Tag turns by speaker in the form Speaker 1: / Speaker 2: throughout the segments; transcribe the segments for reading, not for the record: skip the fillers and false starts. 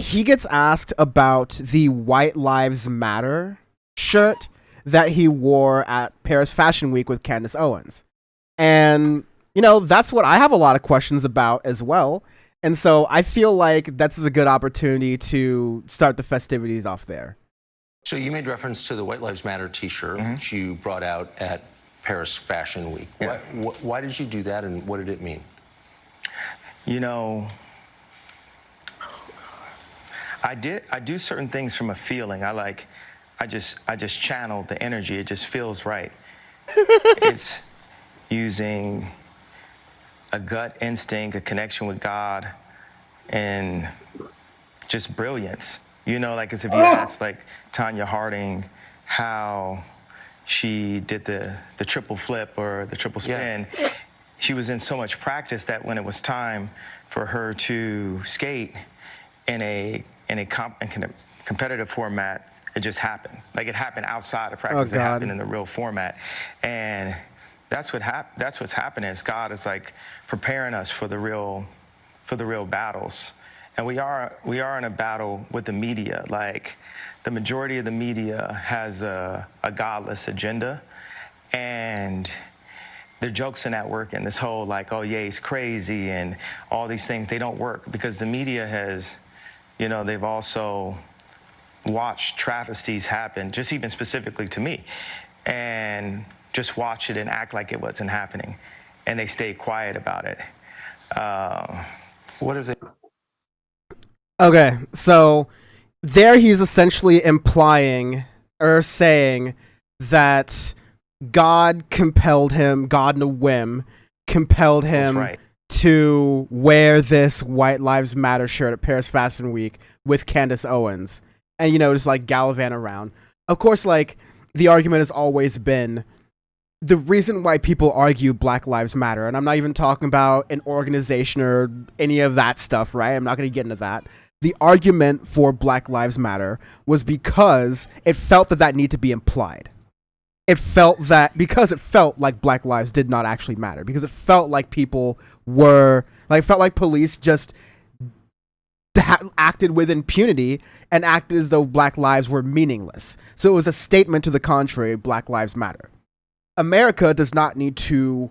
Speaker 1: he gets asked about the White Lives Matter shirt that he wore at Paris Fashion Week with Candace Owens. And, you know, that's what I have a lot of questions about as well. And so I feel like that's a good opportunity to start the festivities off there.
Speaker 2: So you made reference to the White Lives Matter t-shirt which you brought out at Paris Fashion Week.
Speaker 3: Yeah.
Speaker 2: Why did you do that, and what did it mean?
Speaker 3: You know, I do certain things from a feeling. I just channel the energy. It just feels right. It's using a gut instinct, a connection with God, and just brilliance. You know, like as if you asked like Tanya Harding how she did the triple flip or the triple spin. Yeah. She was in so much practice that when it was time for her to skate in a competitive format, it just happened. Like it happened outside of practice. It happened in the real format, and that's what's happening. Is God is like preparing us for the real battles, and we are in a battle with the media. Like the majority of the media has a godless agenda, and their jokes in that work, and this whole like, oh yeah, he's crazy, and all these things, they don't work because the media has, you know, they've also watched travesties happen, just even specifically to me, and just watch it and act like it wasn't happening, and they stay quiet about it.
Speaker 2: What if they?
Speaker 1: Okay, so there he's essentially implying or saying that God compelled him, God in a whim, compelled him to wear this White Lives Matter shirt at Paris Fashion Week with Candace Owens. And, you know, just like gallivant around. Of course, like, the argument has always been the reason why people argue Black Lives Matter, and I'm not even talking about an organization or any of that stuff, right? I'm not going to get into that. The argument for Black Lives Matter was because it felt that needed to be implied. It felt that because it felt like Black lives did not actually matter, because it felt like people were like, it felt like police just acted with impunity and acted as though Black lives were meaningless. So it was a statement to the contrary, Black Lives Matter. America does not need to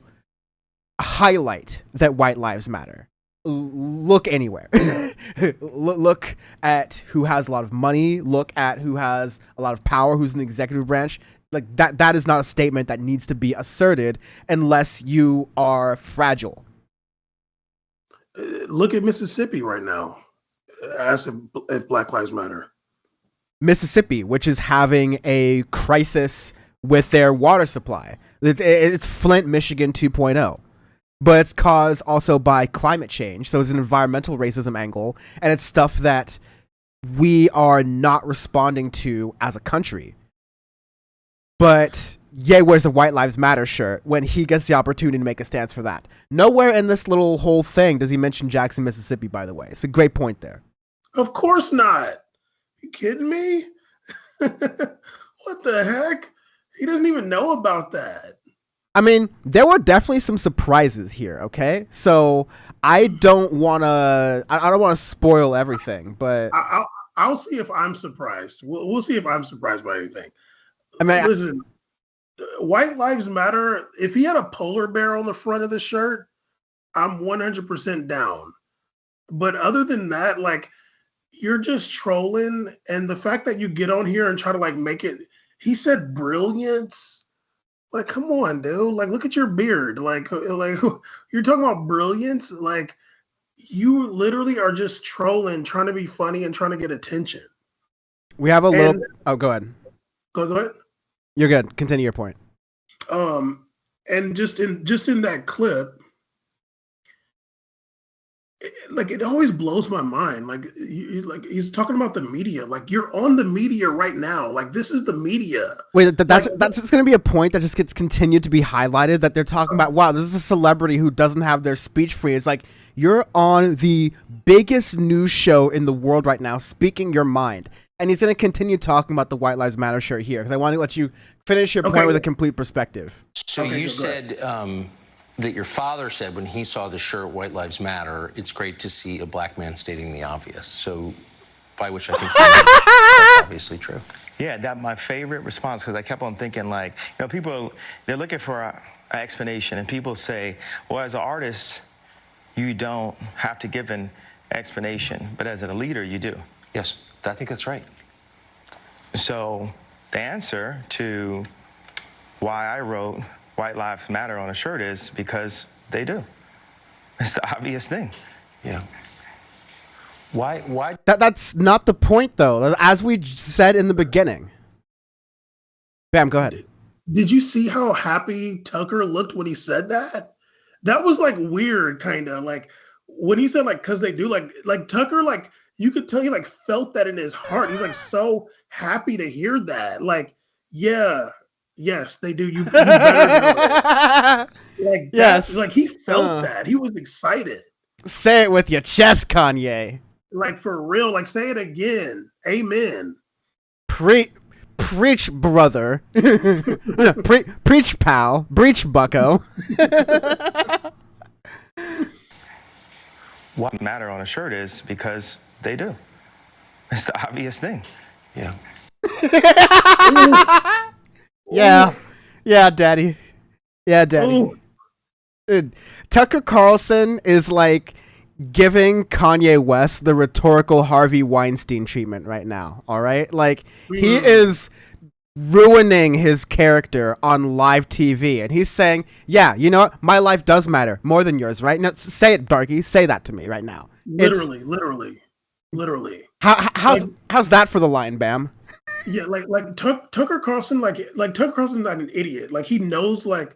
Speaker 1: highlight that white lives matter. Look anywhere. Look at who has a lot of money. Look at who has a lot of power, who's in the executive branch. Like that is not a statement that needs to be asserted unless you are fragile.
Speaker 4: Look at Mississippi right now. Ask if Black Lives Matter.
Speaker 1: Mississippi, which is having a crisis with their water supply. It's Flint, Michigan 2.0. But it's caused also by climate change. So it's an environmental racism angle. And it's stuff that we are not responding to as a country. But Ye wears the White Lives Matter shirt when he gets the opportunity to make a stance for that. Nowhere in this little whole thing does he mention Jackson, Mississippi, by the way. It's a great point there.
Speaker 4: Of course not. You kidding me? What the heck? He doesn't even know about that.
Speaker 1: I mean, there were definitely some surprises here, okay? So I don't want to spoil everything, but
Speaker 4: I'll see if I'm surprised. We'll see if I'm surprised by anything.
Speaker 1: I mean,
Speaker 4: listen, White Lives Matter, if he had a polar bear on the front of the shirt, I'm 100% down. But other than that, like, you're just trolling. And the fact that you get on here and try to like make it, he said brilliance. Like, come on, dude. Like, look at your beard. Like you're talking about brilliance. Like, you literally are just trolling, trying to be funny and trying to get attention.
Speaker 1: We have a little. Oh, go ahead.
Speaker 4: Go ahead.
Speaker 1: You're good. Continue your point.
Speaker 4: And just in that clip, it always blows my mind. Like he's talking about the media. Like, you're on the media right now. Like, this is the media.
Speaker 1: Wait, that's just going to be a point that just gets continued to be highlighted. That they're talking about. Wow, this is a celebrity who doesn't have their speech free. It's like you're on the biggest news show in the world right now, speaking your mind. And he's going to continue talking about the White Lives Matter shirt here because I want to let you finish your point with a complete perspective.
Speaker 2: So you said that your father said when he saw the shirt White Lives Matter, it's great to see a black man stating the obvious. So by which I think that's obviously true.
Speaker 3: Yeah, that my favorite response, because I kept on thinking, like, people, they're looking for an explanation, and people say, well, as an artist, you don't have to give an explanation, but as a leader, you do.
Speaker 2: Yes, I think that's right.
Speaker 3: So the answer to why I wrote White Lives Matter on a shirt is because they do. It's the obvious thing.
Speaker 2: Yeah. Why?
Speaker 1: That's not the point, though. As we said in the beginning. Bam, go ahead.
Speaker 4: Did you see how happy Tucker looked when he said that? That was like weird, kind of like when he said like because they do like Tucker, like you could tell he like felt that in his heart. He's like so happy to hear that. Like, yeah, yes, they do. You better know it. Like
Speaker 1: yes,
Speaker 4: like he felt that. He was excited.
Speaker 1: Say it with your chest, Kanye.
Speaker 4: Like for real. Like say it again. Amen.
Speaker 1: Preach, brother. Preach, pal. Breach, bucko.
Speaker 3: What matter on a shirt is because they do. It's the obvious thing.
Speaker 2: Yeah.
Speaker 1: Yeah, daddy. Yeah, daddy. Dude, Tucker Carlson is like giving Kanye West the rhetorical Harvey Weinstein treatment right now, all right? Like, he is ruining his character on live TV, and he's saying, yeah, you know what? My life does matter more than yours, right? Now, say it, Darky. Say that to me right now.
Speaker 4: Literally.
Speaker 1: How's that for the line, Bam?
Speaker 4: Yeah, like Tucker Carlson, like Tucker Carlson's not an idiot. Like, he knows, like,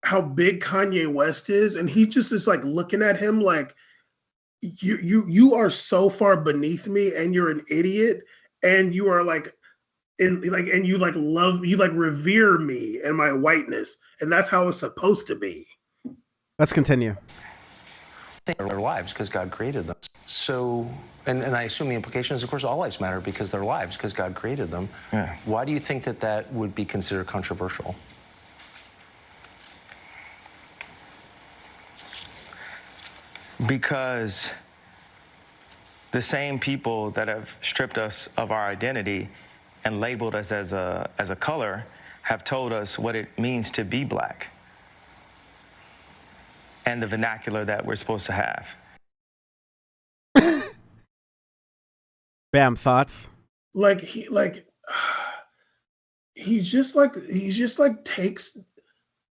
Speaker 4: how big Kanye West is, and he just is, like, looking at him like, you are so far beneath me, and you're an idiot, and you are like and you like love, you like revere me and my whiteness, and that's how it's supposed to be.
Speaker 1: Let's continue.
Speaker 2: Their lives because God created them. So, and I assume the implication is, of course, all lives matter because they're lives because God created them.
Speaker 3: Yeah.
Speaker 2: Why do you think that would be considered controversial?
Speaker 3: Because the same people that have stripped us of our identity and labeled us as a color have told us what it means to be black and the vernacular that we're supposed to have.
Speaker 1: Bam, thoughts?
Speaker 4: He just takes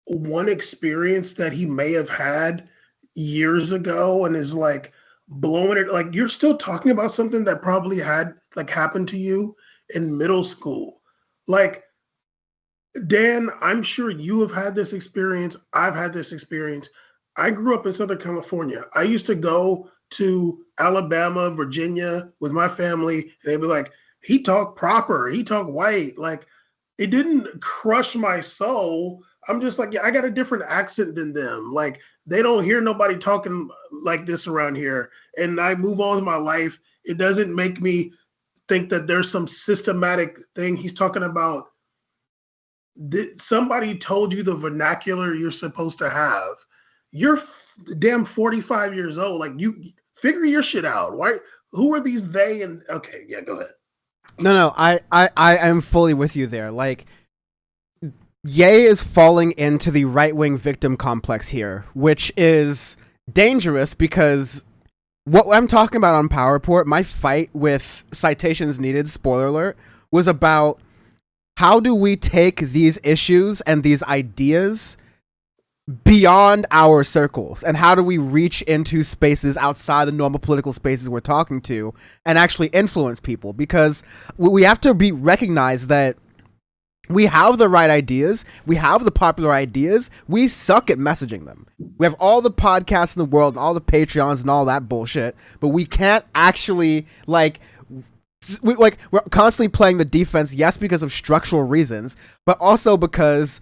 Speaker 4: one experience that he may have had years ago and is like blowing it. Like, you're still talking about something that probably had like happened to you in middle school. Like, Dan, I'm sure you have had this experience. I've had this experience. I grew up in Southern California. I used to go to Alabama, Virginia with my family, and they'd be like, he talked proper, he talked white. Like, it didn't crush my soul. I'm just like, yeah, I got a different accent than them. Like, they don't hear nobody talking like this around here. And I move on with my life. It doesn't make me think that there's some systematic thing he's talking about. Somebody told you the vernacular you're supposed to have. You're damn 45 years old. Like, you figure your shit out. Why? Who are these they? And okay, yeah, go ahead.
Speaker 1: No, I am fully with you there. Like, Ye is falling into the right-wing victim complex here, which is dangerous because what I'm talking about on Power Report, my fight with Citations Needed, spoiler alert, was about how do we take these issues and these ideas beyond our circles, and how do we reach into spaces outside the normal political spaces we're talking to and actually influence people, because we have to recognize that we have the right ideas, we have the popular ideas, we suck at messaging them. We have all the podcasts in the world and all the Patreons and all that bullshit, but we can't actually we're constantly playing the defense, yes, because of structural reasons, but also because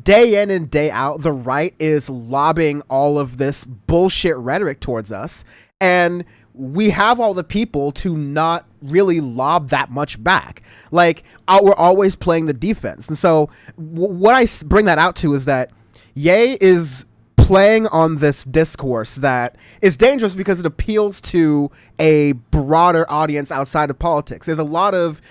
Speaker 1: day in and day out, the right is lobbing all of this bullshit rhetoric towards us, and we have all the people to not really lob that much back. Like, we're always playing the defense. And so what I bring that out to is that Ye is playing on this discourse that is dangerous because it appeals to a broader audience outside of politics. There's a lot of,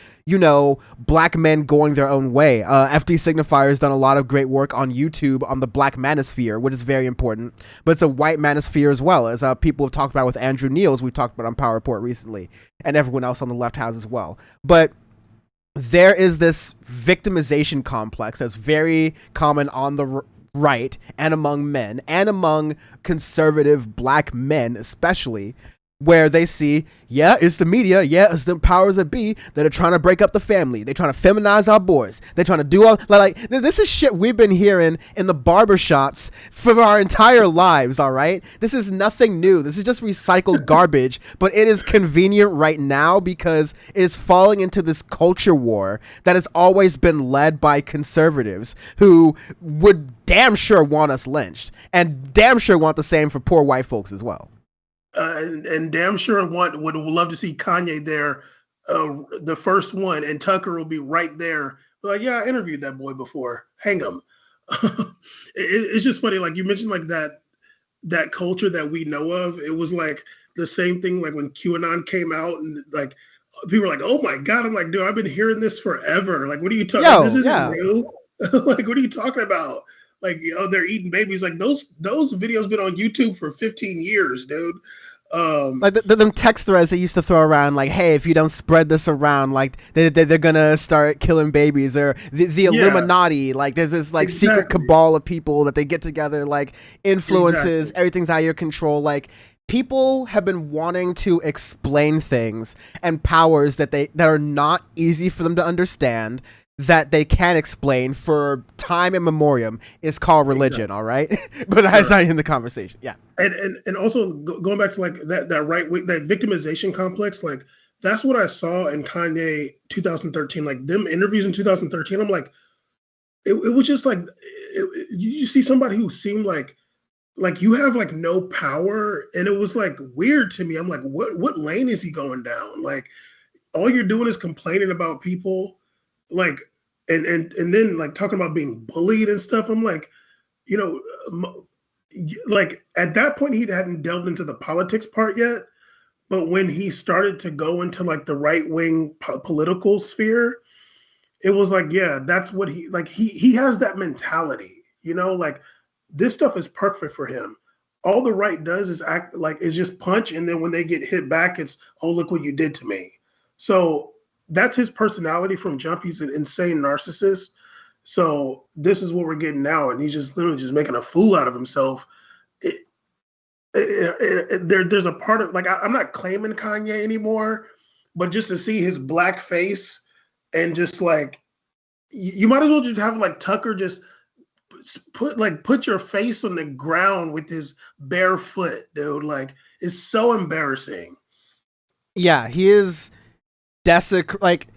Speaker 1: black men going their own way. FD Signifier has done a lot of great work on YouTube on the black manosphere, which is very important, but it's a white manosphere as well, as people have talked about with Andrew Neils, we talked about on Power Report recently, and everyone else on the left has as well. But there is this victimization complex that's very common on the right and among men and among conservative black men especially, where they see, it's the media, it's the powers that be that are trying to break up the family. They're trying to feminize our boys. They're trying to do all, this is shit we've been hearing in the barbershops for our entire lives, all right? This is nothing new. This is just recycled garbage, but it is convenient right now because it is falling into this culture war that has always been led by conservatives who would damn sure want us lynched and damn sure want the same for poor white folks as well.
Speaker 4: And damn sure would love to see Kanye there, the first one, and Tucker will be right there. Like, yeah, I interviewed that boy before. Hang him. It's just funny, like you mentioned, like that culture that we know of. It was like the same thing, like when QAnon came out, and like people were like, "Oh my god!" I'm like, dude, I've been hearing this forever. Like, what are you talking? This isn't real. Like, what are you talking about? Like, they're eating babies. Like those videos been on YouTube for 15 years, dude.
Speaker 1: Like them text threads they used to throw around, like, hey, if you don't spread this around, like they're gonna start killing babies, or the Illuminati, like there's this like secret cabal of people that they get together, like influences, everything's out of your control. Like people have been wanting to explain things and powers that are not easy for them to understand, that they can't explain for time immemorial, is called religion. All right. But that's not in the conversation. Yeah.
Speaker 4: And also going back to like that right wing, that victimization complex, like that's what I saw in Kanye 2013, like them interviews in 2013. I'm like, it was just like, you see somebody who seemed like you have like no power. And it was like weird to me. I'm like, what lane is he going down? Like all you're doing is complaining about people. Like, and then like talking about being bullied and stuff. I'm like, like at that point he hadn't delved into the politics part yet, but when he started to go into like the right wing political sphere, it was like, yeah, that's what he has that mentality, like this stuff is perfect for him. All the right does is act like is just punch, and then when they get hit back, it's, oh, look what you did to me. So that's his personality from jump. He's an insane narcissist. So this is what we're getting now, and he's just literally just making a fool out of himself. There's a part of like I'm not claiming Kanye anymore, but just to see his black face and just like you might as well just have like Tucker just put your face on the ground with his bare foot, dude. Like it's so embarrassing.
Speaker 1: Yeah, he is. Like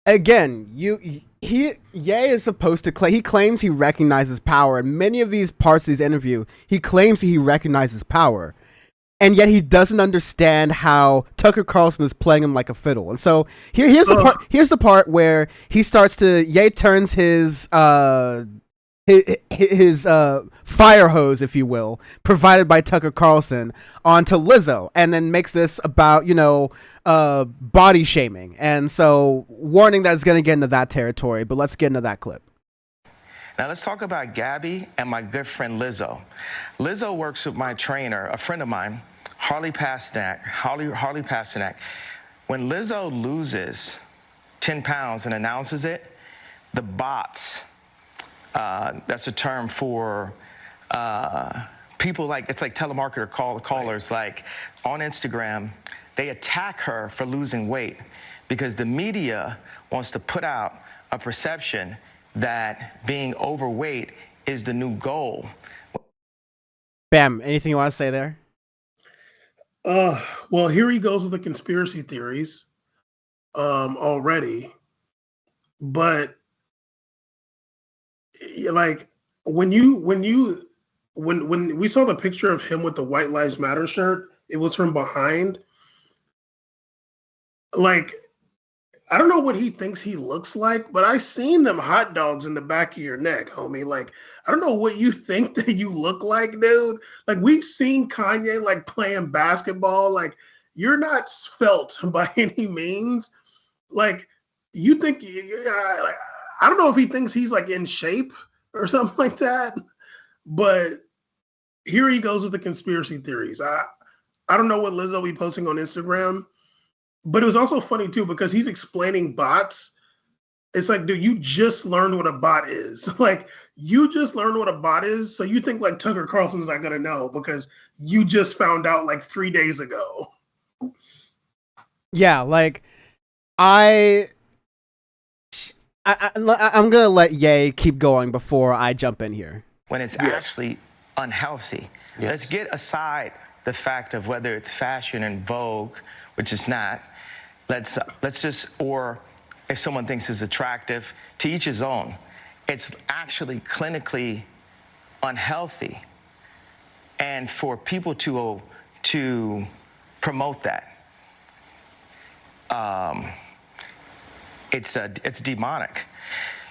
Speaker 1: again, Ye is supposed to he claims he recognizes power, and many of these parts of his interview he claims he recognizes power, and yet he doesn't understand how Tucker Carlson is playing him like a fiddle. And so here's the part where he starts to Ye turns his fire hose, if you will, provided by Tucker Carlson, onto Lizzo, and then makes this about, body shaming. And so warning that it's going to get into that territory, but let's get into that clip.
Speaker 3: Now let's talk about Gabby and my good friend Lizzo. Lizzo works with my trainer, a friend of mine, Harley Pasternak. When Lizzo loses 10 pounds and announces it, the bots, that's a term for people like, it's like telemarketer callers, like on Instagram, they attack her for losing weight because the media wants to put out a perception that being overweight is the new goal.
Speaker 1: Bam, anything you want to say there?
Speaker 4: Well, here he goes with the conspiracy theories already. But like when we saw the picture of him with the White Lives Matter shirt, it was from behind. Like, I don't know what he thinks he looks like, but I seen them hot dogs in the back of your neck, homie. Like, I don't know what you think that you look like, dude. Like we've seen Kanye like playing basketball. Like you're not svelte by any means. Like you think like, I don't know if he thinks he's like in shape or something like that, but here he goes with the conspiracy theories. I don't know what Lizzo be posting on Instagram, but it was also funny too because he's explaining bots. It's like, dude, you just learned what a bot is. Like, you just learned what a bot is, so you think like Tucker Carlson's not gonna know because you just found out like 3 days ago.
Speaker 1: Yeah, like I'm gonna let Ye keep going before I jump in here.
Speaker 3: When it's actually unhealthy.
Speaker 2: Yes.
Speaker 3: Let's get aside the fact of whether it's fashion and vogue, which is not. Let's just, or if someone thinks it's attractive, to each his own. It's actually clinically unhealthy, and for people to promote that, it's demonic.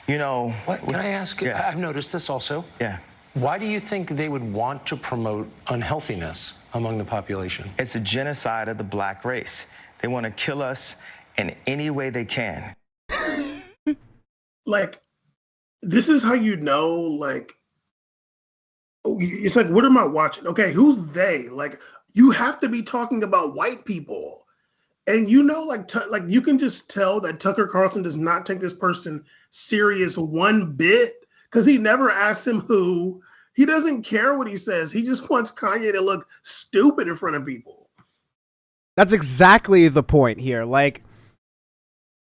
Speaker 3: You know.
Speaker 2: What can I ask?
Speaker 3: Yeah.
Speaker 2: I've noticed this also.
Speaker 3: Yeah.
Speaker 2: Why do you think they would want to promote unhealthiness among the population?
Speaker 3: It's a genocide of the black race. They want to kill us in any way they can.
Speaker 4: Like, this is how you know, like, it's like, what am I watching? Okay, who's they? Like, you have to be talking about white people. And you know, like you can just tell that Tucker Carlson does not take this person serious one bit because he never asks him who. He doesn't care what he says. He just wants Kanye to look stupid in front of people.
Speaker 1: That's exactly the point here. Like,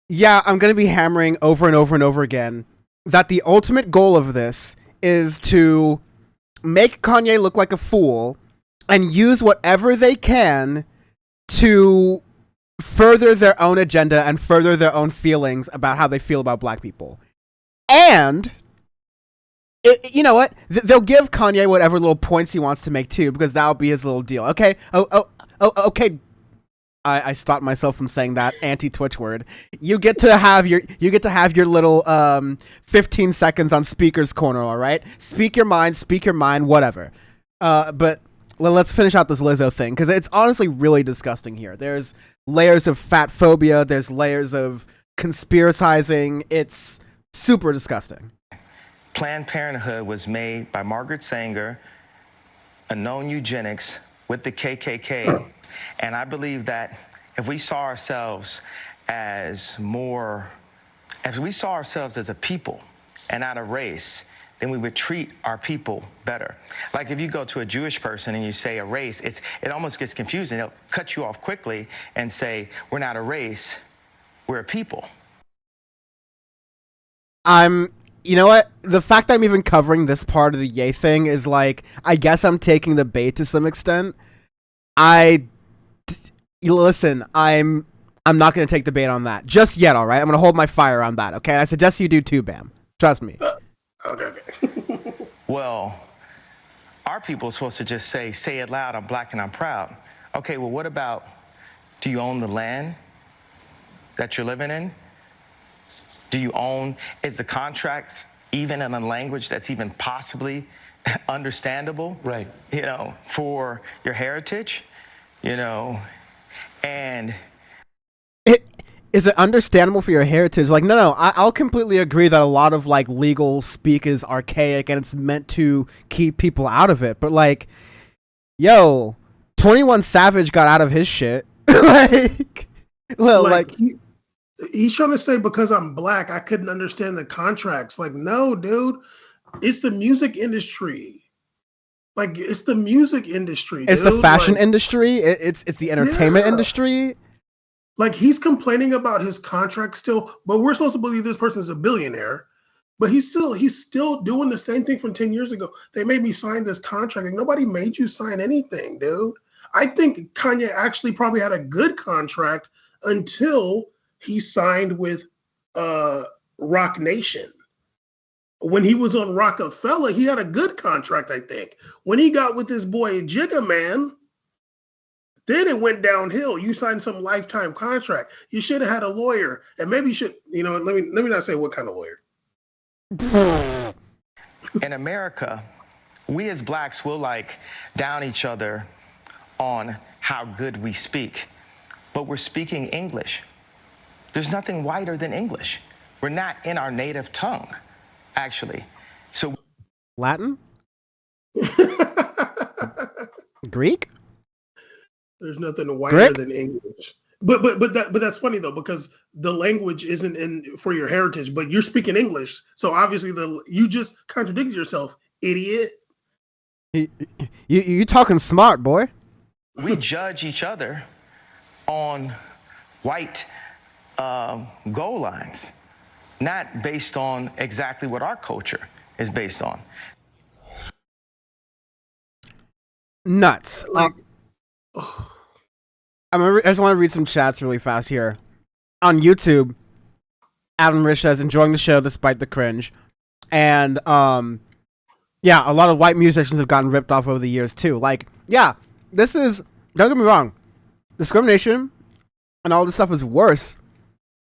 Speaker 1: yeah, I'm going to be hammering over and over and over again that the ultimate goal of this is to make Kanye look like a fool and use whatever they can to further their own agenda and further their own feelings about how they feel about black people. And you know what? They'll give Kanye whatever little points he wants to make too, because that'll be his little deal. Okay. Okay. I stopped myself from saying that anti-Twitch word. You get to have your little 15 seconds on Speaker's Corner. All right. Speak your mind. Whatever. But let's finish out this Lizzo thing because it's honestly really disgusting here. There's layers of fat phobia. There's layers of conspiracizing. It's super disgusting.
Speaker 3: Planned Parenthood was made by Margaret Sanger, a known eugenics with the KKK. And I believe that if we saw ourselves as a people and not a race, then we would treat our people better. Like if you go to a Jewish person and you say a race, it almost gets confusing. They'll cut you off quickly and say, we're not a race, we're a people.
Speaker 1: You know what? The fact that I'm even covering this part of the Ye thing is like, I guess I'm taking the bait to some extent. Listen, I'm not going to take the bait on that just yet, all right? I'm going to hold my fire on that, okay? And I suggest you do too, Bam. Trust me.
Speaker 4: Okay.
Speaker 3: Well, our people are supposed to just say it loud, I'm black and I'm proud. Okay, well, what about, do you own the land that you're living in? Do you own, is the contract even in a language that's even possibly understandable?
Speaker 2: Right.
Speaker 3: You know, for your heritage, you know, and
Speaker 1: is it understandable for your heritage? Like, no, I'll completely agree that a lot of like legal speak is archaic and it's meant to keep people out of it. But like, yo, 21 Savage got out of his shit.
Speaker 4: He's trying to say because I'm black, I couldn't understand the contracts. Like, no, dude, it's the music industry. Like, it's the music industry.
Speaker 1: It's
Speaker 4: dude.
Speaker 1: the fashion industry. It's the entertainment industry.
Speaker 4: Like, he's complaining about his contract still, but we're supposed to believe this person's a billionaire. But he's still doing the same thing from 10 years ago. They made me sign this contract. Like, nobody made you sign anything, dude. I think Kanye actually probably had a good contract until he signed with Rock Nation. When he was on Rockefeller, he had a good contract, I think. When he got with this boy Jigga Man, then it went downhill. You signed some lifetime contract. You should have had a lawyer, and maybe you should. You know, let me not say what kind of lawyer.
Speaker 3: in America, we as blacks will like down each other on how good we speak, but we're speaking English. There's nothing whiter than English. We're not in our native tongue, actually. So
Speaker 1: Latin? Greek?
Speaker 4: There's nothing whiter
Speaker 1: Greek?
Speaker 4: than English. But that's funny though, because the language isn't in for your heritage, but you're speaking English. So obviously you just contradicted yourself, idiot.
Speaker 1: You talking smart, boy.
Speaker 3: we judge each other on white goal lines, not based on exactly what our culture is based on.
Speaker 1: Nuts. I just want to read some chats really fast here. On YouTube, Adam Rich says, enjoying the show despite the cringe. And, yeah, a lot of white musicians have gotten ripped off over the years, too. Like, yeah, this is, don't get me wrong, discrimination and all this stuff is worse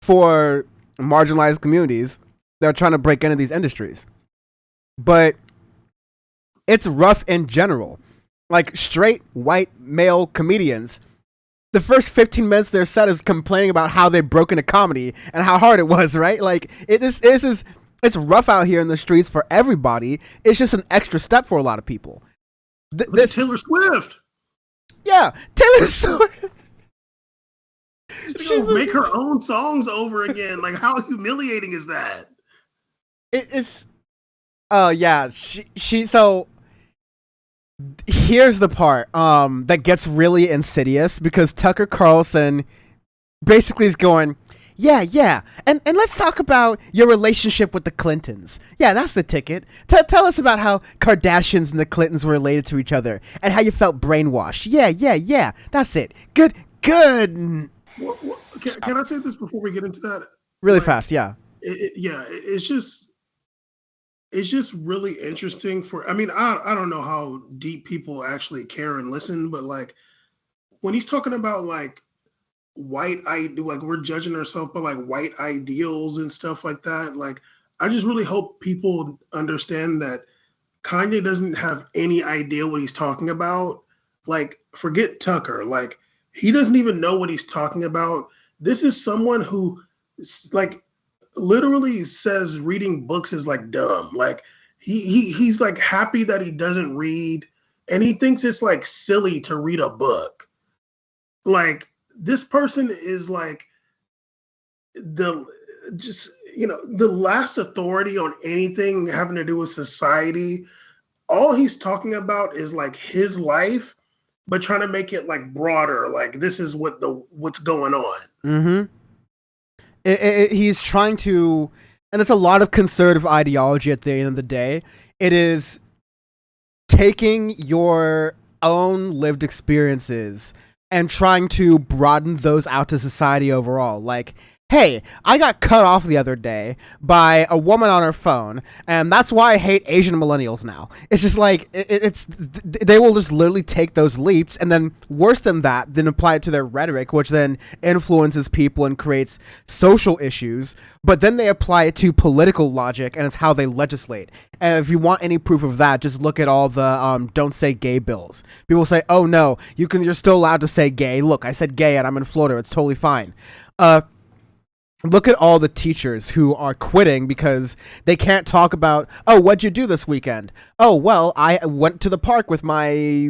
Speaker 1: for marginalized communities that are trying to break into these industries. But it's rough in general. Like, straight white male comedians, the first 15 minutes of their set is complaining about how they broke into comedy and how hard it was, right? Like, it's rough out here in the streets for everybody. It's just an extra step for a lot of people.
Speaker 4: This Taylor Swift.
Speaker 1: Yeah, Taylor Swift.
Speaker 4: She's gonna make her own songs over again. Like, how humiliating is that?
Speaker 1: It's. Oh yeah, she. So here's the part that gets really insidious, because Tucker Carlson basically is going, yeah, and let's talk about your relationship with the Clintons. Yeah, that's the ticket. Tell us about how Kardashians and the Clintons were related to each other and how you felt brainwashed. Yeah, that's it. Good.
Speaker 4: Can I say this before we get into that?
Speaker 1: Really fast, yeah.
Speaker 4: It's just really interesting I don't know how deep people actually care and listen, but like when he's talking about like like we're judging ourselves by like white ideals and stuff like that. Like, I just really hope people understand that Kanye doesn't have any idea what he's talking about. Like, forget Tucker. Like, he doesn't even know what he's talking about. This is someone who like literally says reading books is like dumb. Like he's like happy that he doesn't read, and he thinks it's like silly to read a book. Like, this person is like the last authority on anything having to do with society. All he's talking about is like his life, but trying to make it like broader. Like, this is what's going on.
Speaker 1: Mm-hmm. He's trying to, and it's a lot of conservative ideology at the end of the day. It is taking your own lived experiences and trying to broaden those out to society overall. Like, hey, I got cut off the other day by a woman on her phone, and that's why I hate Asian millennials now. It's just like, they will just literally take those leaps, and then worse than that, then apply it to their rhetoric, which then influences people and creates social issues, but then they apply it to political logic, and it's how they legislate. And if you want any proof of that, just look at all the don't say gay bills. People say, oh no, you're still allowed to say gay. Look, I said gay and I'm in Florida. It's totally fine. Look at all the teachers who are quitting because they can't talk about, oh, what'd you do this weekend? Oh, well, I went to the park with my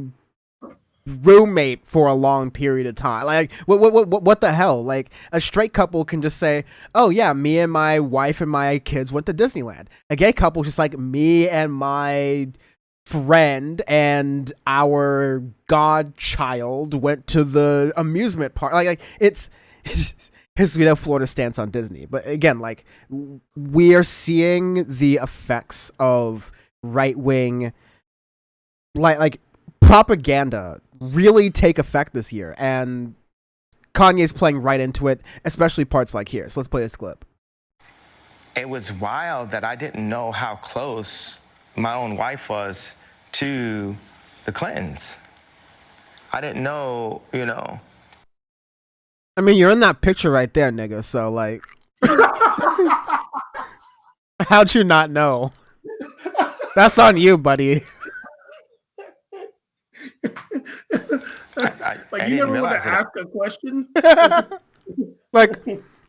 Speaker 1: roommate for a long period of time. Like, what the hell? Like, a straight couple can just say, oh yeah, me and my wife and my kids went to Disneyland. A gay couple just like, me and my friend and our godchild went to the amusement park. Like it's Florida's stance on Disney. But again, like, we are seeing the effects of right-wing like propaganda really take effect this year, and Kanye's playing right into it, especially parts like here. So let's play this clip.
Speaker 3: It was wild that I didn't know how close my own wife was to the Clintons. I didn't know,
Speaker 1: I mean, you're in that picture right there, nigga. So, like, how'd you not know? That's on you, buddy.
Speaker 4: Like
Speaker 3: I
Speaker 4: you
Speaker 3: didn't
Speaker 4: never want
Speaker 3: realize
Speaker 4: to
Speaker 3: that.
Speaker 4: ask a question.
Speaker 1: Like,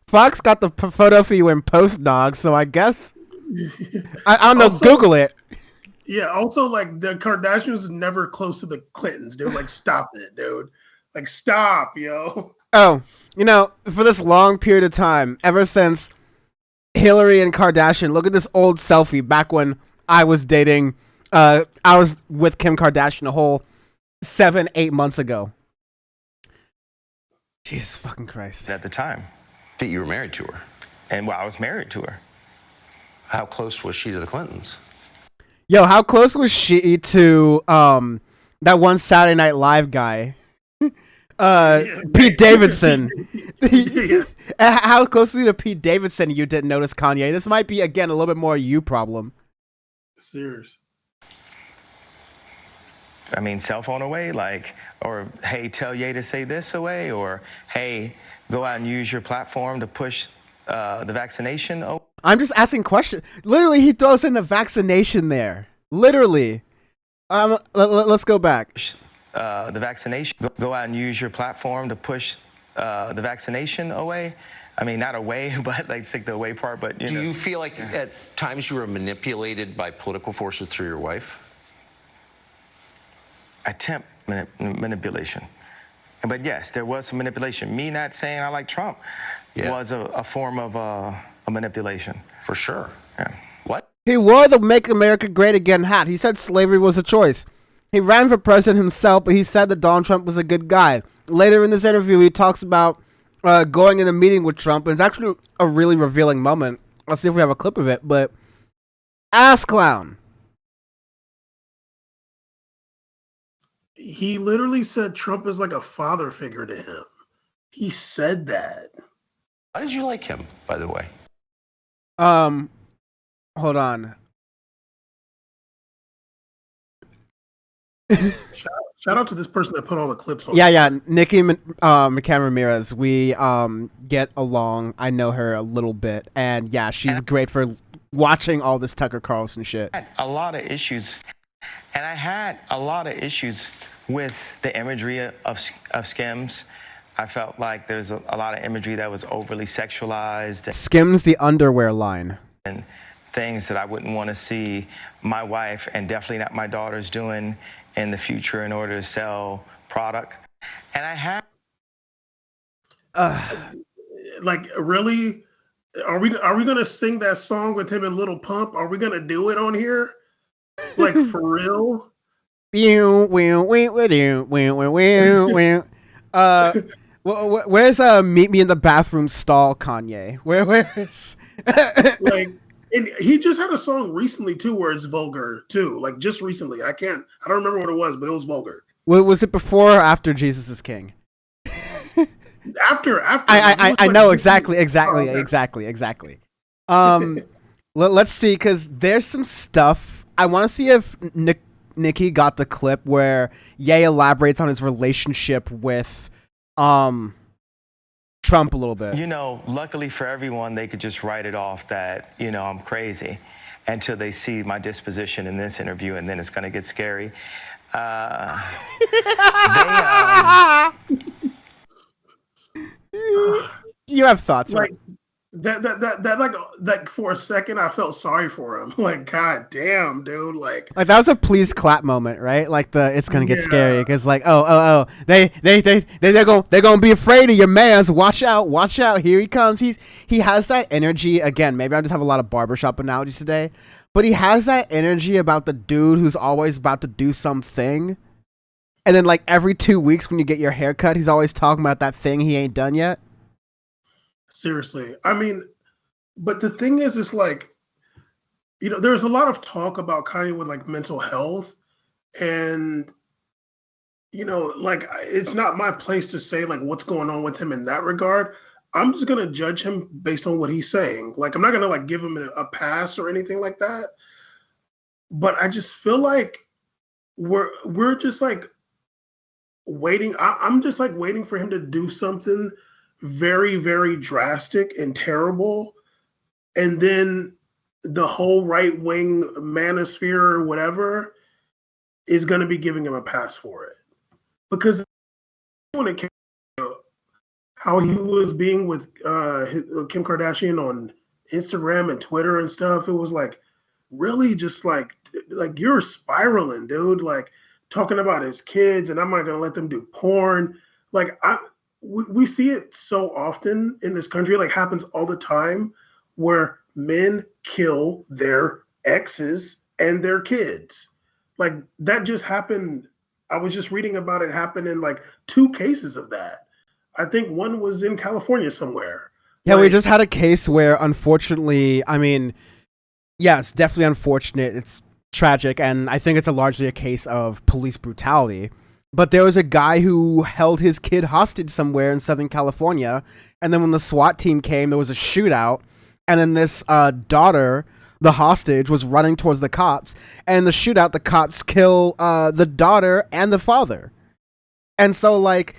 Speaker 1: Fox got the photo for you in post, Nog, so I guess I don't know.
Speaker 4: Also-
Speaker 1: Google it.
Speaker 4: Yeah. Also, like the Kardashians is never close to the Clintons. They're like, stop it, dude. Like, stop, yo.
Speaker 1: Oh, you know, for this long period of time, ever since Hillary and Kardashian, look at this old selfie back when I was dating. I was with Kim Kardashian a whole 7-8 months ago. Jesus fucking Christ.
Speaker 3: At the time,
Speaker 2: That you were married to her.
Speaker 3: and I was married to her.
Speaker 2: How close was she to the Clintons?
Speaker 1: Yo, how close was she to that one Saturday Night Live guy? Pete Davidson.
Speaker 4: Yeah.
Speaker 1: How closely to Pete Davidson you didn't notice Kanye? This might be again a little bit more a you problem.
Speaker 4: Serious.
Speaker 3: I mean, cell phone away, like, or hey, tell Ye to say this away, or hey, go out and use your platform to push the vaccination. Oh,
Speaker 1: I'm just asking questions. Literally, he throws in the vaccination there. Literally. Let's go back.
Speaker 3: the vaccination. Go out and use your platform to push the vaccination away. I mean, not away, but like take the away part. But
Speaker 2: Do you feel like at times you were manipulated by political forces through your wife?
Speaker 3: attempt manipulation. But yes, there was some manipulation. Me not saying I like Trump was a form of a manipulation.
Speaker 2: For sure.
Speaker 3: Yeah.
Speaker 2: What?
Speaker 1: He wore the Make America Great Again hat. He said slavery was a choice. He ran for president himself, but he said that Donald Trump was a good guy. Later in this interview, he talks about going in a meeting with Trump, and it's actually a really revealing moment. Let's see if we have a clip of it, but ass clown.
Speaker 4: He literally said Trump is like a father figure to him. He said that.
Speaker 2: Why did you like him, by the way?
Speaker 1: Hold on.
Speaker 4: Shout out to this person that put all the clips on.
Speaker 1: Yeah, Nikki McCann Ramirez. We get along. I know her a little bit, and yeah, she's great for watching all this Tucker Carlson shit.
Speaker 3: I had a lot of issues, and I had a lot of issues with the imagery of Skims. I felt like there's a lot of imagery that was overly sexualized
Speaker 1: Skims the underwear line.
Speaker 3: and things that I wouldn't want to see my wife and definitely not my daughters doing in the future in order to sell product. And I had
Speaker 4: Like, really? Are we gonna sing that song with him and Little Pump? Are we gonna do it on here? Like, for real?
Speaker 1: Where's meet me in the bathroom stall, Kanye? Where's
Speaker 4: Like, and he just had a song recently too where it's vulgar too. Like, just recently. I don't remember what it was, but it was vulgar.
Speaker 1: was it before or after Jesus is King?
Speaker 4: After
Speaker 1: I know exactly. Let's see, because there's some stuff. I want to see if Nikki got the clip where Ye elaborates on his relationship with Trump a little bit.
Speaker 3: You know, luckily for everyone, they could just write it off that, you know, I'm crazy until they see my disposition in this interview, and then it's going to get scary.
Speaker 1: You have thoughts, right?
Speaker 4: like that like for a second I felt sorry for him. Like, god damn, dude. Like
Speaker 1: Like that was a please clap moment, right? Like it's gonna get
Speaker 4: Yeah.
Speaker 1: scary because like they're gonna be afraid of your man's. Watch out, here he comes. He has that energy again. Maybe I just have a lot of barbershop analogies today, but he has that energy about the dude who's always about to do something, and then like every 2 weeks when you get your hair cut, he's always talking about that thing he ain't done yet.
Speaker 4: seriously. I mean, but the thing is, it's like, you know, there's a lot of talk about Kanye with like mental health, and you know, like it's not my place to say like what's going on with him in that regard. I'm just gonna judge him based on what he's saying. Like, I'm not gonna like give him a pass or anything like that. But I just feel like we're just like waiting. I'm just like waiting for him to do something very, very drastic and terrible, and then the whole right wing manosphere or whatever is going to be giving him a pass for it. Because when it came to how he was being with Kim Kardashian on Instagram and Twitter and stuff, it was like really just like you're spiraling, dude. Like talking about his kids, and I'm not gonna let them do porn. Like we see it so often in this country, like happens all the time, where men kill their exes and their kids. Like that just happened. I was just reading about it happen in like 2 cases of that. I think one was in California somewhere.
Speaker 1: Yeah, we just had a case where, unfortunately, I mean, yes, definitely unfortunate. It's tragic, and I think it's largely a case of police brutality. But there was a guy who held his kid hostage somewhere in Southern California, and then when the SWAT team came, there was a shootout, and then this daughter, the hostage, was running towards the cops, and in the shootout, the cops kill the daughter and the father. And so, like,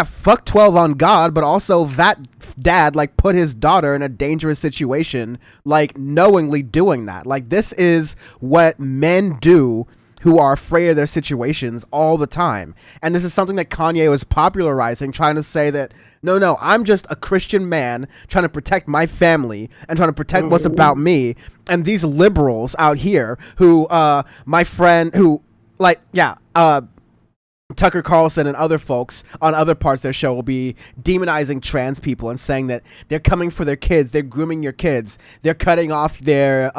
Speaker 1: fuck 12 on God, but also that dad, like, put his daughter in a dangerous situation, like, knowingly doing that. Like, this is what men do who are afraid of their situations all the time. And this is something that Kanye was popularizing, trying to say that, no, I'm just a Christian man trying to protect my family and trying to protect what's about me. And these liberals out here who, my friend, who, like, Tucker Carlson and other folks on other parts of their show will be demonizing trans people and saying that they're coming for their kids, they're grooming your kids, they're cutting off their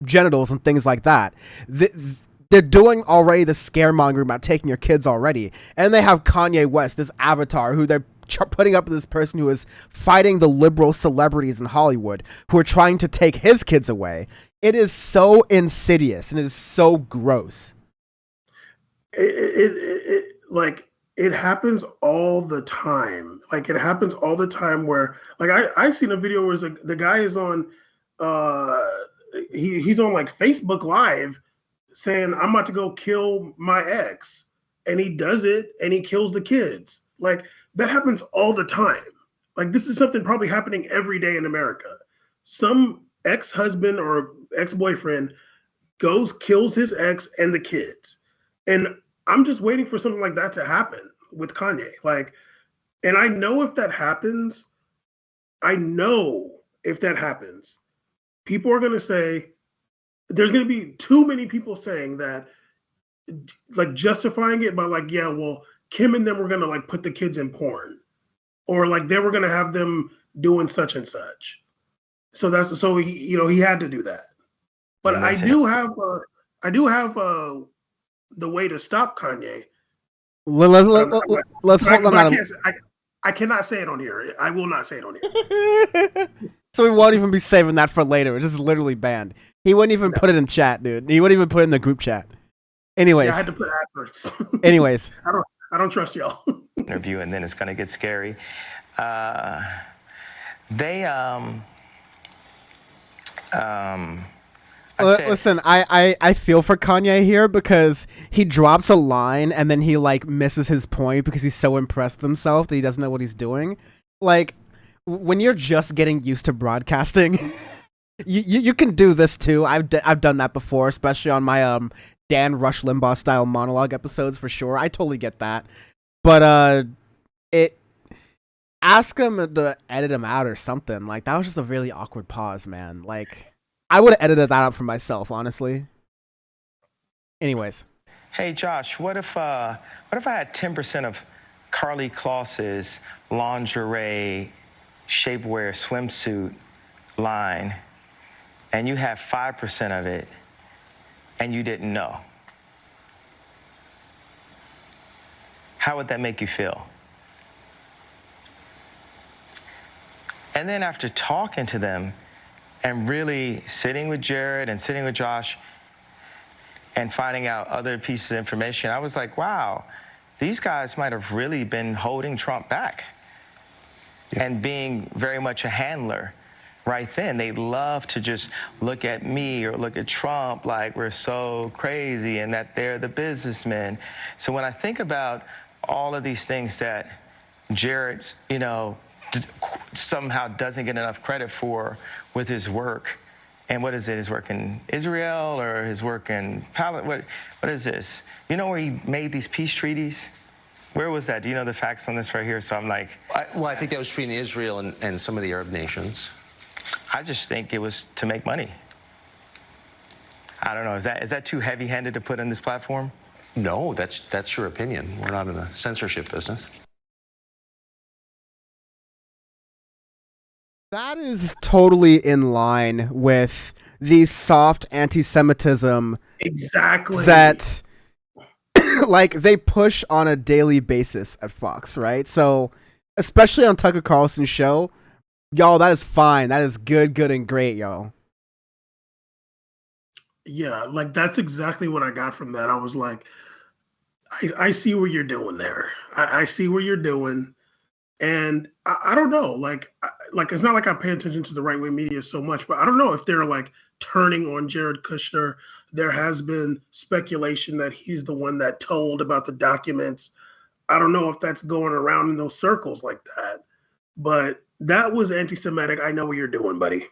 Speaker 1: genitals and things like that. They're doing already the scaremongering about taking your kids already. And they have Kanye West, this avatar, who they're putting up with this person who is fighting the liberal celebrities in Hollywood who are trying to take his kids away. It is so insidious and it is so gross.
Speaker 4: It happens all the time. Like it happens all the time where like I've seen a video where the guy is on he's on like Facebook Live saying I'm about to go kill my ex, and he does it and he kills the kids. Like that happens all the time. Like this is something probably happening every day in America. Some ex-husband or ex-boyfriend kills his ex and the kids. And I'm just waiting for something like that to happen with Kanye. Like, and I know if that happens, people are going to say, there's going to be too many people saying that, like justifying it by like, yeah, well, Kim and them were going to like put the kids in porn, or like they were going to have them doing such and such. So he had to do that. But I do have the way to stop Kanye.
Speaker 1: Let's hold on that.
Speaker 4: I cannot say it on here. I will not say it on here.
Speaker 1: So we won't even be saving that for later. It's just literally banned. He wouldn't even put it in chat, dude. He wouldn't even put it in the group chat. Anyways.
Speaker 4: Yeah, I had to put asterisks.
Speaker 1: Anyways.
Speaker 4: I don't trust y'all.
Speaker 3: Interview, and then it's going to get scary.
Speaker 1: Listen, I feel for Kanye here because he drops a line and then he like misses his point because he's so impressed with himself that he doesn't know what he's doing. Like when you're just getting used to broadcasting, you can do this too. I've done that before, especially on my Dan Rush Limbaugh style monologue episodes for sure. I totally get that. But ask him to edit him out or something. Like that was just a really awkward pause, man. Like I would have edited that out for myself, honestly. Anyways.
Speaker 3: Hey, Josh, what if I had 10% of Carly Kloss's lingerie, shapewear, swimsuit line, and you have 5% of it, and you didn't know? How would that make you feel? And then after talking to them, and really sitting with Jared and sitting with Josh and finding out other pieces of information, I was like, wow, these guys might have really been holding Trump back and being very much a handler right then. They love to just look at me or look at Trump like we're so crazy and that they're the businessmen. So when I think about all of these things that Jared, somehow doesn't get enough credit for with his work. And what is it? His work in Israel or his work in Palestine? What is this? You know where he made these peace treaties? Where was that? Do you know the facts on this right here? So I'm like...
Speaker 2: I think that was between Israel and some of the Arab nations.
Speaker 3: I just think it was to make money. I don't know. Is that too heavy-handed to put on this platform?
Speaker 2: No, that's your opinion. We're not in the censorship business.
Speaker 1: That is totally in line with the soft anti-Semitism
Speaker 4: Exactly.
Speaker 1: that like they push on a daily basis at Fox, right? So especially on Tucker Carlson's show, y'all, that is fine. That is good and great, y'all.
Speaker 4: Yeah, like that's exactly what I got from that. I was like, I see what you're doing there. I see what you're doing. And I don't know, like it's not like I pay attention to the right wing media so much, but I don't know if they're like turning on Jared Kushner. There has been speculation that he's the one that told about the documents. I don't know if that's going around in those circles like that, but that was anti-Semitic. I know what you're doing, buddy.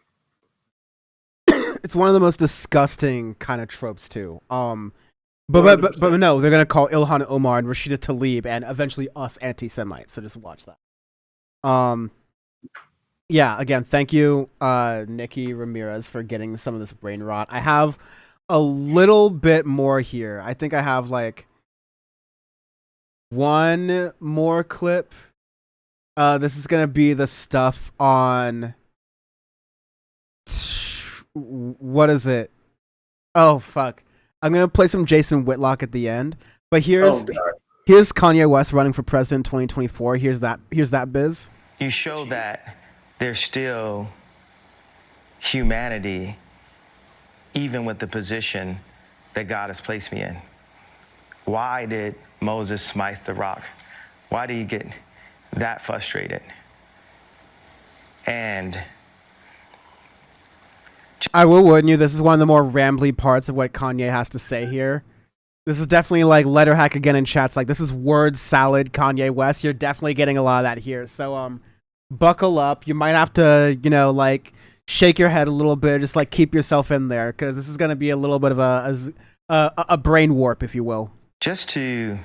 Speaker 1: It's one of the most disgusting kind of tropes too. But no, they're gonna call Ilhan Omar and Rashida Tlaib and eventually us anti-Semites. So just watch that. Yeah, again, thank you, Nikki Ramirez, for getting some of this brain rot. I have a little bit more here. I think I have like one more clip. This is gonna be the stuff on what is it? Oh fuck. I'm gonna play some Jason Whitlock at the end. But here's Kanye West running for president 2024. Here's that biz.
Speaker 3: You show that there's still humanity, even with the position that God has placed me in. Why did Moses smite the rock? Why did he get that frustrated? And
Speaker 1: I will warn you, this is one of the more rambly parts of what Kanye has to say here. This is definitely like letter hack again in chats. Like, this is word salad Kanye West. You're definitely getting a lot of that here. So, buckle up. You might have to, like shake your head a little bit. Just like keep yourself in there, because this is going to be a little bit of a brain warp, if you will.
Speaker 3: Just to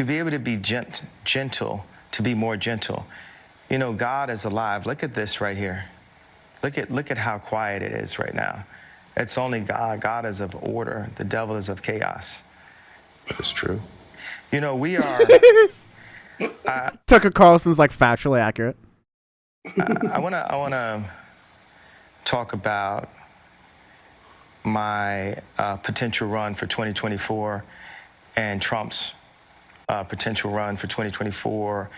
Speaker 3: be able to be gentle, to be more gentle. God is alive. Look at this right here. Look at how quiet it is right now. It's only God. God is of order. The devil is of chaos.
Speaker 2: That's true.
Speaker 3: We are...
Speaker 1: Tucker Carlson's like factually accurate.
Speaker 3: I wanna talk about my potential run for 2024 and Trump's potential run for 2024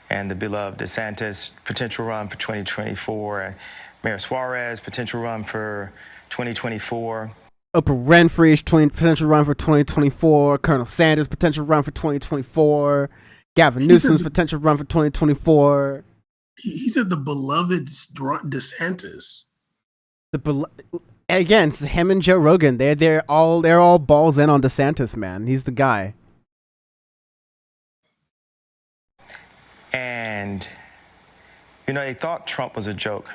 Speaker 3: and the beloved DeSantis potential run for 2024 and Mayor Suarez potential run for 2024.
Speaker 1: Oprah Winfrey's potential run for 2024. Colonel Sanders' potential run for 2024. Gavin Newsom's potential run for 2024.
Speaker 4: He said the beloved DeSantis.
Speaker 1: Again, it's him and Joe Rogan. They're all balls in on DeSantis, man. He's the guy.
Speaker 3: And they thought Trump was a joke.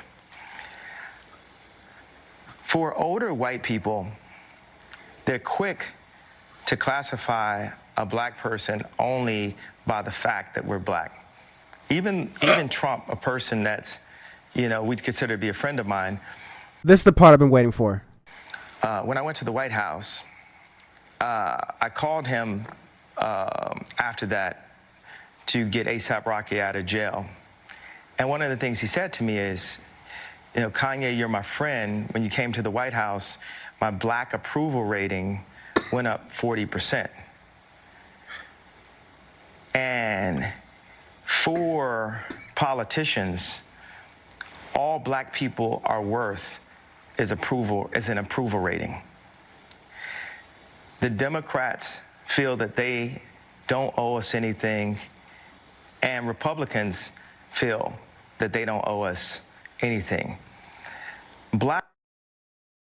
Speaker 3: For older white people, they're quick to classify a black person only by the fact that we're black. Even Trump, a person that's, we'd consider to be a friend of mine.
Speaker 1: This is the part I've been waiting for.
Speaker 3: When I went to the White House, I called him after that to get A$AP Rocky out of jail. And one of the things he said to me is, Kanye, you're my friend. When you came to the White House, my black approval rating went up 40%. And for politicians, all black people are worth is an approval rating. The Democrats feel that they don't owe us anything, and Republicans feel that they don't owe us anything.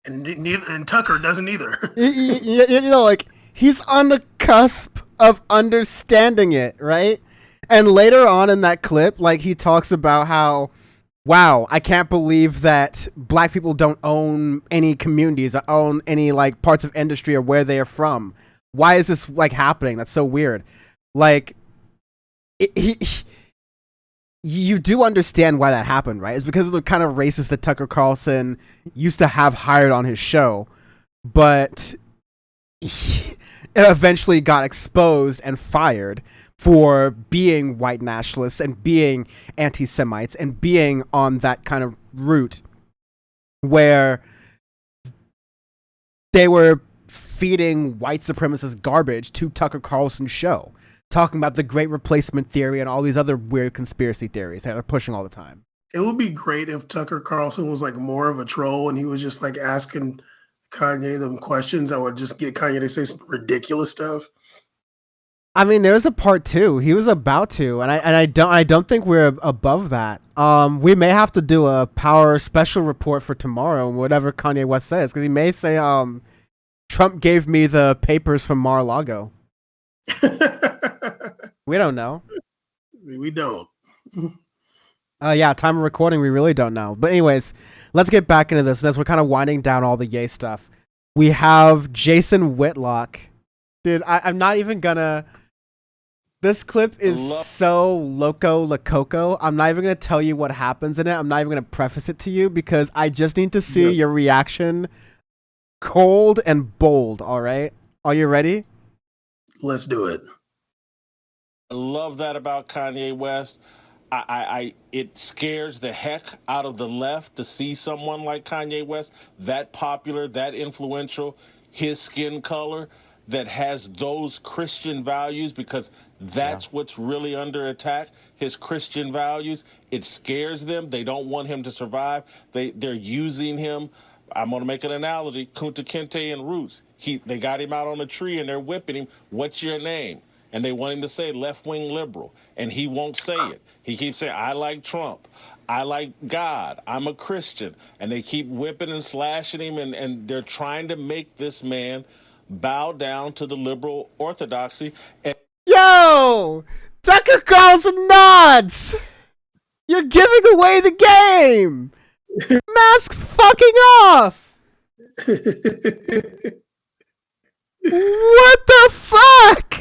Speaker 4: And Tucker doesn't either.
Speaker 1: Like, he's on the cusp of understanding it, right? And later on in that clip, like he talks about how, wow, I can't believe that black people don't own any communities, or own any like parts of industry or where they are from. Why is this like happening? That's so weird. Like, you do understand why that happened, right? It's because of the kind of racist that Tucker Carlson used to have hired on his show, but he eventually got exposed and fired for being white nationalists and being anti-Semites and being on that kind of route where they were feeding white supremacist garbage to Tucker Carlson's show, talking about the great replacement theory and all these other weird conspiracy theories that they're pushing all the time.
Speaker 4: It would be great if Tucker Carlson was like more of a troll and he was just like asking Kanye them questions that would just get Kanye to say some ridiculous stuff.
Speaker 1: I mean, there's a part two. He was about to, and I don't think we're above that. We may have to do a power special report for tomorrow, whatever Kanye West says, because he may say, Trump gave me the papers from Mar-a-Lago. We don't know.
Speaker 4: We don't.
Speaker 1: Yeah, time of recording, we really don't know. But anyways, let's get back into this. As we're kind of winding down all the Ye stuff, we have Jason Whitlock. Dude, I'm not even gonna... This clip is so loco lococo. I'm not even going to tell you what happens in it. I'm not even going to preface it to you because I just need to see your reaction. Cold and bold, all right? Are you ready?
Speaker 4: Let's do it.
Speaker 5: I love that about Kanye West. It scares the heck out of the left to see someone like Kanye West, that popular, that influential, his skin color, that has those Christian values, because that's what's really under attack, his Christian values. It scares them. They don't want him to survive. They're using him. I'm going to make an analogy. Kunta Kinte and Roots. They got him out on a tree and they're whipping him. What's your name? And they want him to say left-wing liberal, and he won't say it. He keeps saying, I like Trump. I like God. I'm a Christian. And they keep whipping and slashing him, and they're trying to make this man bow down to the liberal orthodoxy. And
Speaker 1: yo, Tucker Carlson nods. You're giving away the game. Mask fucking off. What the fuck?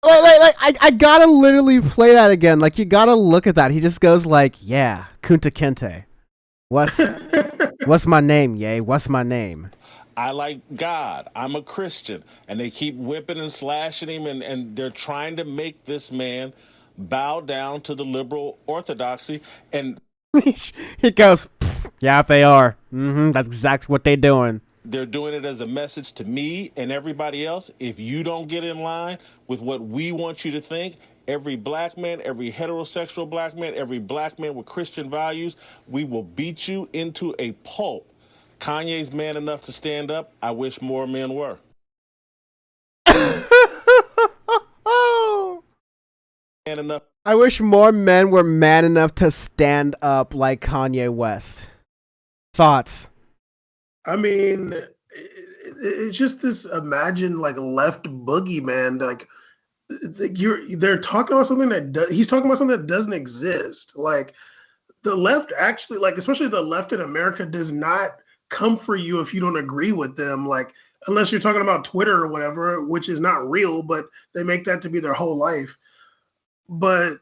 Speaker 1: I gotta literally play that again. Like, you gotta look at that. He just goes like, yeah, Kunta Kinte. What's my name, yay? What's my name?
Speaker 5: I like God. I'm a Christian. And they keep whipping and slashing him, and they're trying to make this man bow down to the liberal orthodoxy. And
Speaker 1: he goes, yeah, they are. That's exactly what they're doing.
Speaker 5: They're doing it as a message to me and everybody else. If you don't get in line with what we want you to think, every black man, every heterosexual black man, every black man with Christian values, we will beat you into a pulp. Kanye's man enough to stand up. I wish more men were. Man enough.
Speaker 1: I wish more men were man enough to stand up like Kanye West. Thoughts?
Speaker 4: I mean, it's just this imagined like left boogeyman. Like they're talking about something that he's talking about something that doesn't exist. Like the left actually, like especially the left in America, does not come for you if you don't agree with them. Like unless you're talking about Twitter or whatever, which is not real, but they make that to be their whole life. But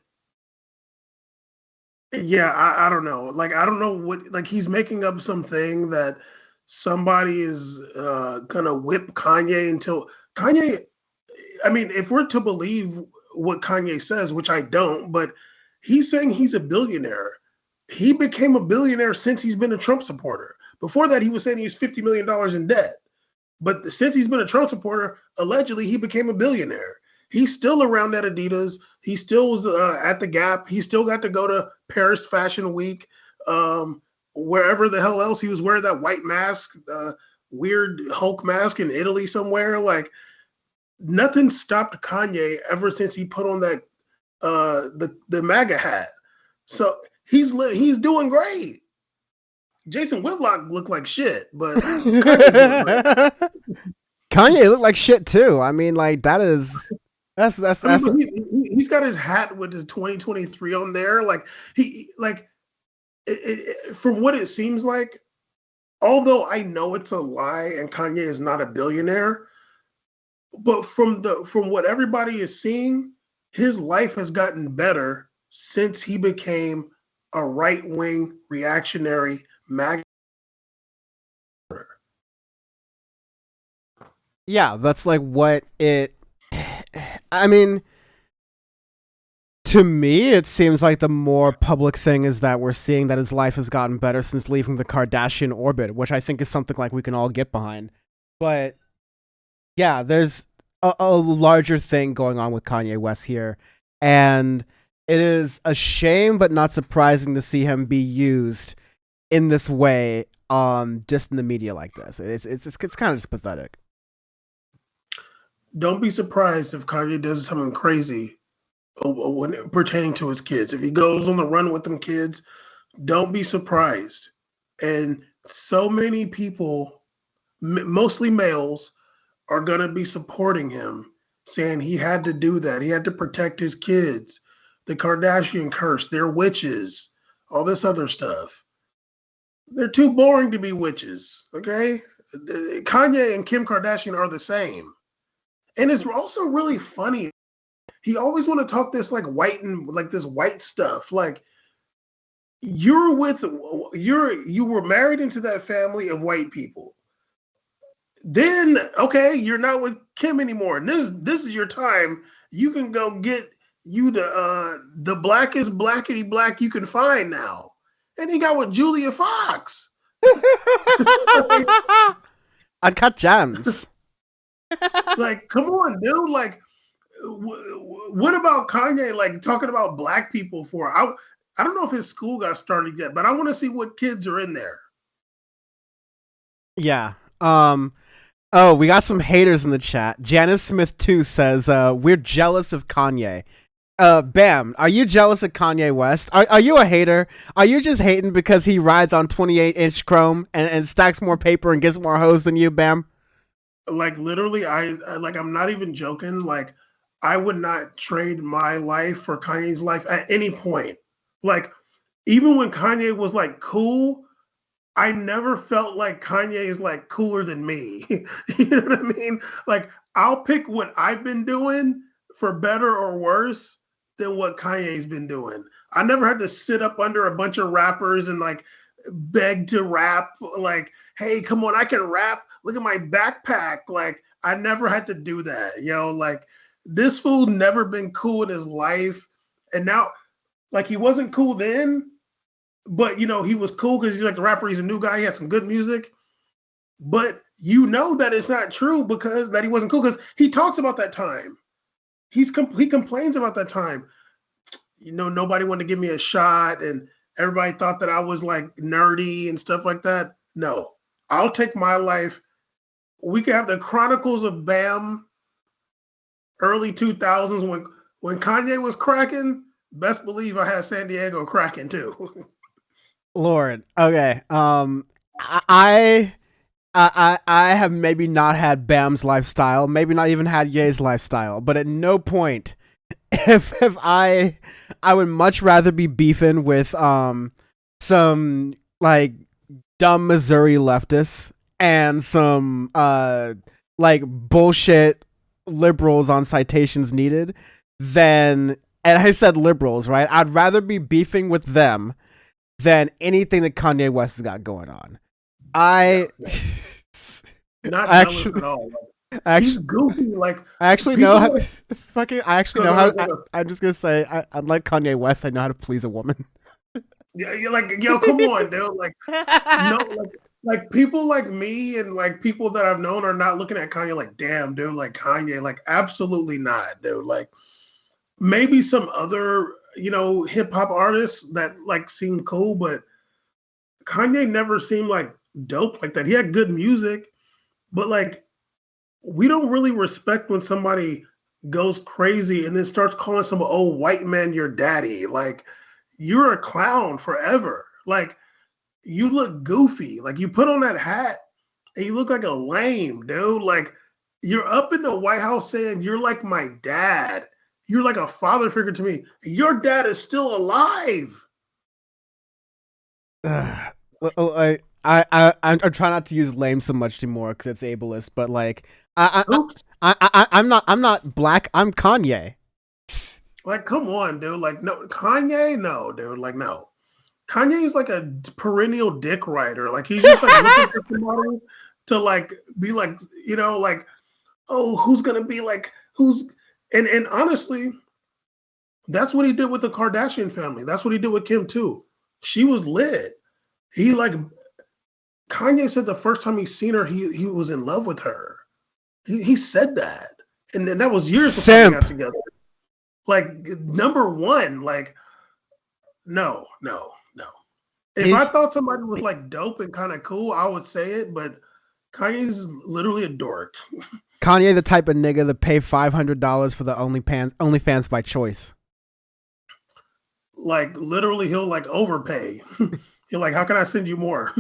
Speaker 4: yeah, I don't know. Like I don't know what. Like he's making up something that somebody is gonna whip Kanye until Kanye. I mean, if we're to believe what Kanye says, which I don't, but he's saying he's a billionaire. He became a billionaire since he's been a Trump supporter. Before that, he was saying he was $50 million in debt. But since he's been a Trump supporter, allegedly he became a billionaire. He's still around at Adidas. He still was at the Gap. He still got to go to Paris Fashion Week. Wherever the hell else he was wearing that white mask, weird Hulk mask in Italy somewhere. Like nothing stopped Kanye ever since he put on that the MAGA hat. So he's doing great. Jason Whitlock looked like shit, but
Speaker 1: Kanye looked like shit too. I mean, like that is
Speaker 4: I mean, but he's got his hat with his 2023 on there. Like he like from what it seems like, although I know it's a lie and Kanye is not a billionaire, but from what everybody is seeing, his life has gotten better since he became a right-wing reactionary MAGA.
Speaker 1: Yeah, that's like what it. I mean, to me, it seems like the more public thing is that we're seeing that his life has gotten better since leaving the Kardashian orbit, which I think is something like we can all get behind. But yeah, there's a larger thing going on with Kanye West here, and it is a shame, but not surprising to see him be used in this way, just in the media like this. It's kind of just pathetic.
Speaker 4: Don't be surprised if Kanye does something crazy when pertaining to his kids. If he goes on the run with them kids, don't be surprised. And so many people, mostly males, are going to be supporting him, saying he had to do that. He had to protect his kids. The Kardashian curse, they're witches, all this other stuff. They're too boring to be witches, okay? Kanye and Kim Kardashian are the same. And it's also really funny. He always want to talk this like white and like this white stuff. Like you were married into that family of white people. Then okay, you're not with Kim anymore. And this is your time. You can go get you the blackest blackety black you can find now. And he got with Julia Fox.
Speaker 1: Uncut gems.
Speaker 4: Like, come on, dude. Like, what about Kanye? Like talking about black people for? I don't know if his school got started yet, but I want to see what kids are in there.
Speaker 1: Yeah. Oh, we got some haters in the chat. Janice Smith 2 says, we're jealous of Kanye. Bam, are you jealous of Kanye West? Are you a hater? Are you just hating because he rides on 28-inch chrome and stacks more paper and gets more hoes than you, Bam?
Speaker 4: Like literally, I'm not even joking. Like I would not trade my life for Kanye's life at any point. Like even when Kanye was like cool, I never felt like Kanye is like cooler than me. You know what I mean? Like I'll pick what I've been doing for better or worse than what Kanye's been doing. I never had to sit up under a bunch of rappers and like beg to rap. Like, hey, come on, I can rap. Look at my backpack. Like, I never had to do that. Like this fool never been cool in his life. And now, like he wasn't cool then, but he was cool because he's like the rapper. He's a new guy. He had some good music. But that it's not true because that he wasn't cool because he talks about that time. He complains about that time. Nobody wanted to give me a shot and everybody thought that I was like nerdy and stuff like that. No, I'll take my life. We could have the Chronicles of Bam early 2000s when Kanye was cracking. Best believe I had San Diego cracking too.
Speaker 1: Lord. Okay. I have maybe not had Bam's lifestyle, maybe not even had Ye's lifestyle, but at no point if I would much rather be beefing with some like dumb Missouri leftists and some like bullshit liberals on citations needed than, and I said liberals, right? I'd rather be beefing with them than anything that Kanye West has got going on.
Speaker 4: Not jealous at all. He's goofy. Like
Speaker 1: I actually know how. I'm just gonna say, unlike Kanye West, I know how to please a woman.
Speaker 4: Yeah, you're like, come on, dude. Like, no, like people like me and like people that I've known are not looking at Kanye like, damn, dude, like Kanye, like absolutely not, dude. Like maybe some other, hip hop artists that like seem cool, but Kanye never seemed like dope like that. He had good music, but like we don't really respect when somebody goes crazy and then starts calling some old white man your daddy. Like you're a clown forever. Like you look goofy. Like you put on that hat and you look like a lame dude. Like You're up in the White House saying you're like my dad. You're like a father figure to me. Your dad is still alive.
Speaker 1: I'm trying not to use lame so much anymore because it's ableist, but like
Speaker 4: Oops.
Speaker 1: I'm not black. I'm Kanye.
Speaker 4: Like, come on, dude. Like, no, Kanye, no, dude. Like, no. Kanye is like a perennial dick writer. Like, he's just like looking for somebody to like be like, like, oh, who's gonna be like who's and honestly, that's what he did with the Kardashian family. That's what he did with Kim too. She was lit. He like Kanye said the first time he seen her, he was in love with her. He said that, and then that was years before they got together. Like number one, like no. If I thought somebody was like dope and kind of cool, I would say it, but Kanye's literally a dork.
Speaker 1: Kanye, the type of nigga that pay $500 for the OnlyFans by choice.
Speaker 4: Like literally, he'll like overpay. He'll like, how can I send you more?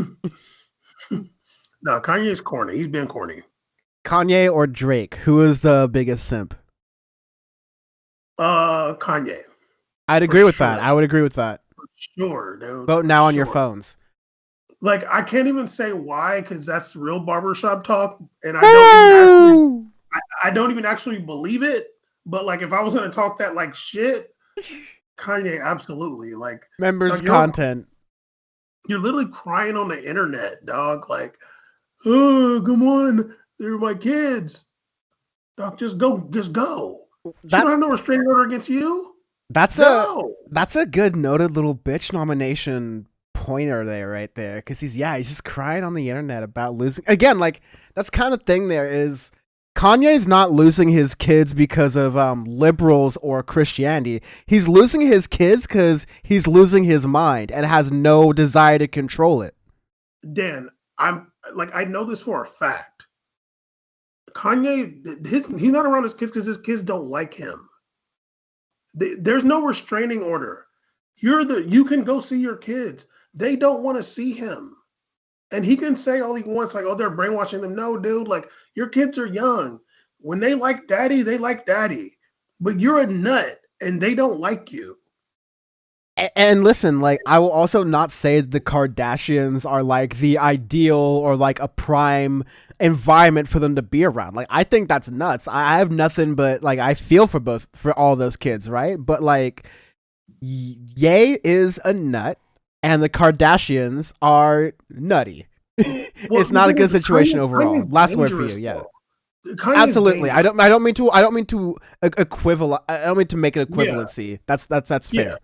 Speaker 4: No, Kanye's corny. He's been corny.
Speaker 1: Kanye or Drake? Who is the biggest simp?
Speaker 4: Kanye.
Speaker 1: I'd agree with that. I would agree with that.
Speaker 4: For sure, dude.
Speaker 1: Vote now on your phones.
Speaker 4: Like, I can't even say why, because that's real barbershop talk, and I don't even actually believe it. But like, if I was gonna talk that like shit, Kanye, absolutely. Like,
Speaker 1: members content.
Speaker 4: You're literally crying on the internet, dog. Like, oh, come on, they're my kids. Dog, just go. You don't have no restraining order against you.
Speaker 1: That's a good noted little bitch nomination pointer there, right there, because he's just crying on the internet about losing again. Like that's kind of thing. There is Kanye's not losing his kids because of liberals or Christianity. He's losing his kids because he's losing his mind and has no desire to control it.
Speaker 4: Dan, I know this for a fact. Kanye, he's not around his kids because his kids don't like him. There's no restraining order. You can go see your kids. They don't want to see him. And he can say all he wants, like, oh, they're brainwashing them. No, dude, like, your kids are young. When they like daddy, they like daddy. But you're a nut, and they don't like you.
Speaker 1: And listen, like, I will also not say the Kardashians are, like, the ideal or, like, a prime environment for them to be around. Like, I think that's nuts. I have nothing but, like, I feel for all those kids, right? But, like, Ye is a nut. And the Kardashians are nutty. It's not a good situation overall. Last word for you, yeah. Absolutely. I don't mean to equivalent. I don't mean to make an equivalency. Yeah. That's fair.
Speaker 4: Yeah.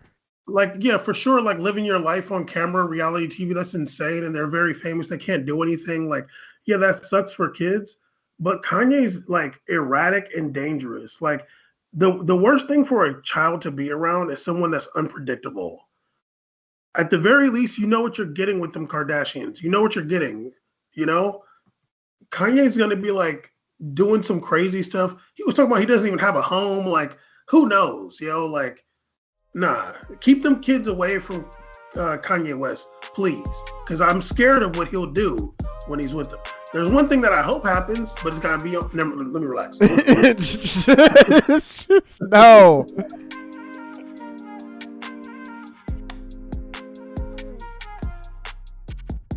Speaker 4: Like, yeah, for sure. Like living your life on camera, reality TV, that's insane. And they're very famous. They can't do anything. Like, yeah, that sucks for kids. But Kanye's like erratic and dangerous. Like the worst thing for a child to be around is someone that's unpredictable. At the very least, you know what you're getting with them Kardashians. You know what you're getting, Kanye's going to be like doing some crazy stuff. He was talking about he doesn't even have a home. Like, who knows, like, nah, keep them kids away from Kanye West, please. Because I'm scared of what he'll do when he's with them. There's one thing that I hope happens, but it's got to be, let me relax.
Speaker 1: No.